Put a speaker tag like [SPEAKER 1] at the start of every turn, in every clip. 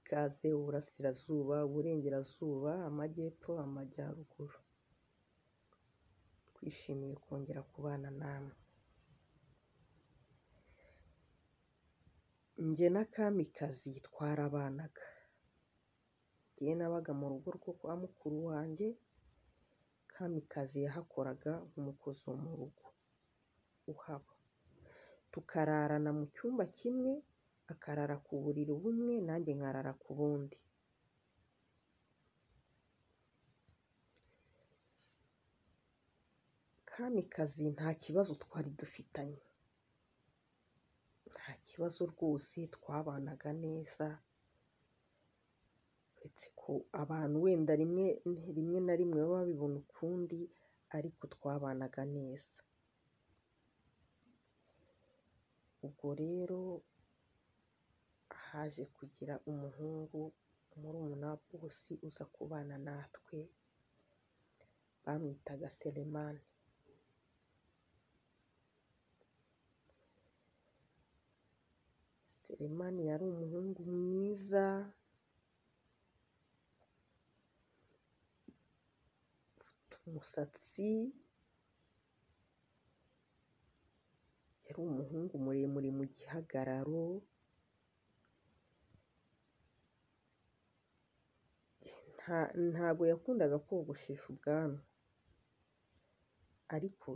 [SPEAKER 1] ikaze uburasirazuba, uburengerazuba, amajyepfo, amajyaruguru. Twishimiye kongera kubana namwe. Njye na Kamikazi twarabanaga. Njye nabaga mu rugo rwo kwa mukuru wanjye, Kamikazi yahakoraga nk'umukozi wo mu rugo uhaba. Tukararana mu cyumba kimwe, akarara ku buriri bumwe, nanjye nkarara ku bundi. Kamikazi nta kibazo twari dufitanye. Nta kibazo rwose, twabanaga neza. Uretse ko abantu wenda rimwe na rimwe baba babibona ukundi, ariko twabanaga neza. Ubwo rero haje kugira umuhungu murumuna wa bosi uza kubana natwe, bamwitaga Selemani. Selemani yari umuhungu mwiza, ufite umusatsi, yari umuhungu muremure mu gihagararo, ntabwo yakundaga kogoshesha ubwanwa, ariko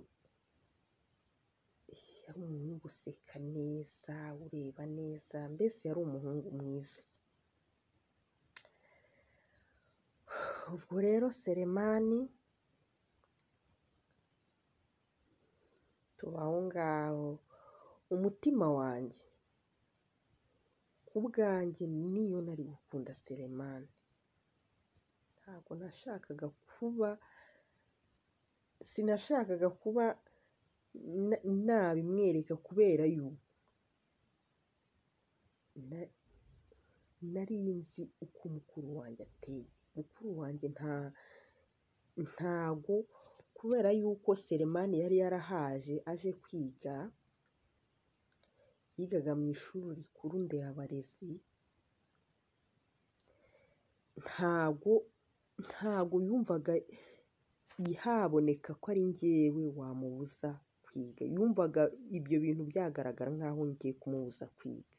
[SPEAKER 1] yari umuhungu useka neza, ureba neza, mbese yari umuhungu mwiza. Ubwo rero Selemani tuba aho ngaho, umutima wanjye ku bwanjye niyo nari gukunda Selemani. Ntabwo sinashakaga kuba nabimwereka, kubera yuko nari nzi uko mukuru wanjye ateye. Mukuru wanjye ntago, kubera yuko Selemani yari yarahaje aje kwiga, yigaga mu ishuri rikuru nderabarezi, ntago yumvaga haboneka ko ari njyewe wamubuza kwiga. Yumvaga ibyo bintu byagaragara nk'aho ngiye kumubuza kwiga.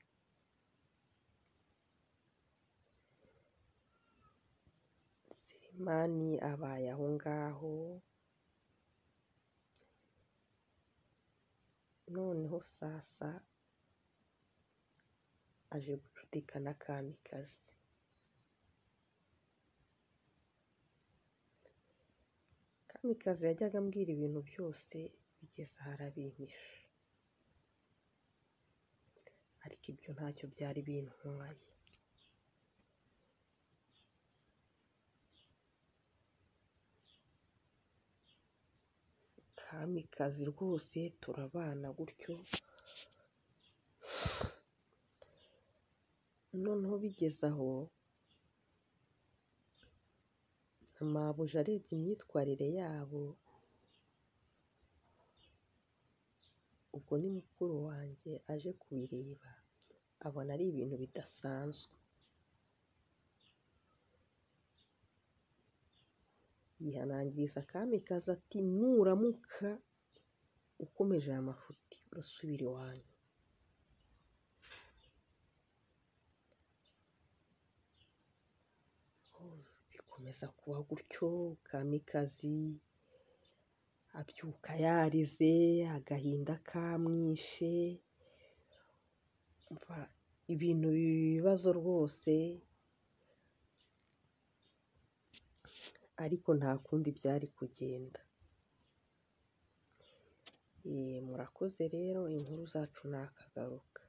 [SPEAKER 1] Selemani abaye aho ngaho, noneho sasa aje gucudika na Kamikazi. Kamikazi yajyaga ambwira ibintu byose, bigeze aho arabimpisha, ariko ibyo ntacyo byari bintwaye. Kamikazi rwose turabana gutyo, noneho bigeze aho mabuja arebye imyitwarire yabo, ubwo ni mukuru wanjye aje kubireba, abona ari ibintu bidasanzwe. Yihanangiriza Kamikazi ati, nuramuka ukomeje aya mafuti urasubira iwanyu. Bikomeza kuba gutyo, Kamikazi abyuka yarize, agahinda kamwishe, ibintu bibazo rwose, ariko nta kundi byari kugenda. Murakoze rero, inkuru zacu nakagaruka.